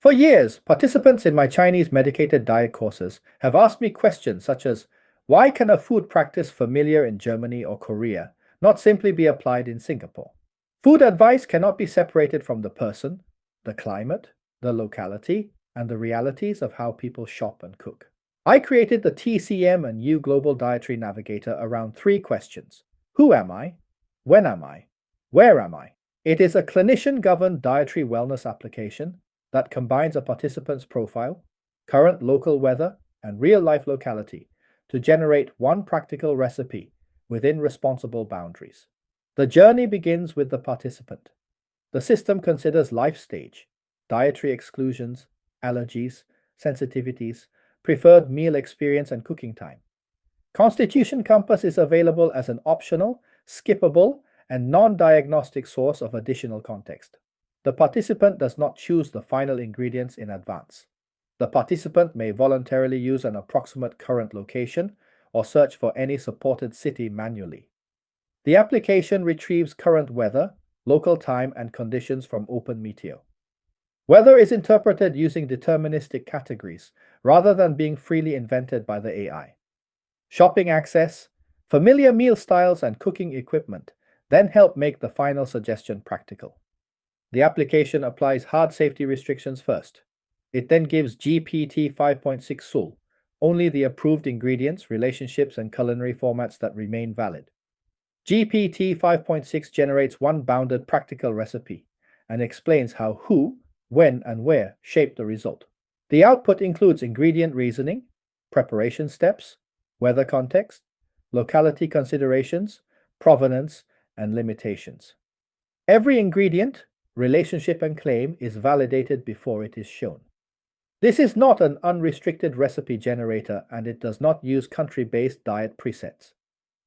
For years, participants in my Chinese medicated diet courses have asked me questions such as, why can a food practice familiar in Germany or Korea not simply be applied in Singapore? Food advice cannot be separated from the person, the climate, the locality, and the realities of how people shop and cook. I created the TCM&You Global Dietary Navigator around three questions. Who am I? When am I? Where am I? It is a clinician-governed dietary wellness application that combines a participant's profile, current local weather, and real-life locality to generate one practical recipe within responsible boundaries. The journey begins with the participant. The system considers life stage, dietary exclusions, allergies, sensitivities, preferred meal experience, and cooking time. Constitution Compass is available as an optional, skippable, and non-diagnostic source of additional context. The participant does not choose the final ingredients in advance. The participant may voluntarily use an approximate current location or search for any supported city manually. The application retrieves current weather, local time, and conditions from OpenMeteo. Weather is interpreted using deterministic categories rather than being freely invented by the AI. Shopping access, familiar meal styles, and cooking equipment then help make the final suggestion practical. The application applies hard safety restrictions first. It then gives GPT-5.6 Sol only the approved ingredients, relationships, and culinary formats that remain valid. GPT-5.6 generates one bounded practical recipe and explains how who, when, and where shape the result. The output includes ingredient reasoning, preparation steps, weather context, locality considerations, provenance, and limitations. Every ingredient, relationship, and claim is validated before it is shown. This is not an unrestricted recipe generator, and it does not use country-based diet presets.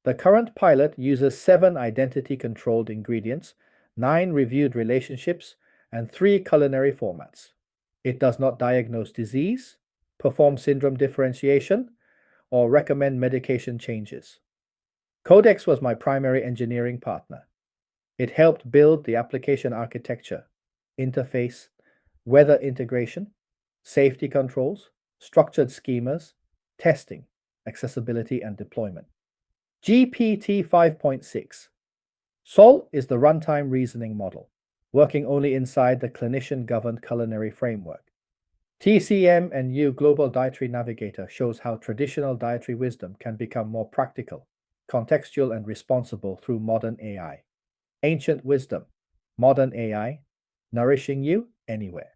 The current pilot uses 7 identity-controlled ingredients, 9 reviewed relationships, and 3 culinary formats. It does not diagnose disease, perform syndrome differentiation, or recommend medication changes. Codex was my primary engineering partner. It helped build the application architecture, interface, weather integration, safety controls, structured schemas, testing, accessibility, and deployment. GPT 5.6 Sol is the runtime reasoning model, working only inside the clinician-governed culinary framework. TCM&You Global Dietary Navigator shows how traditional dietary wisdom can become more practical, contextual, and responsible through modern AI. Ancient wisdom, modern AI, nourishing you anywhere.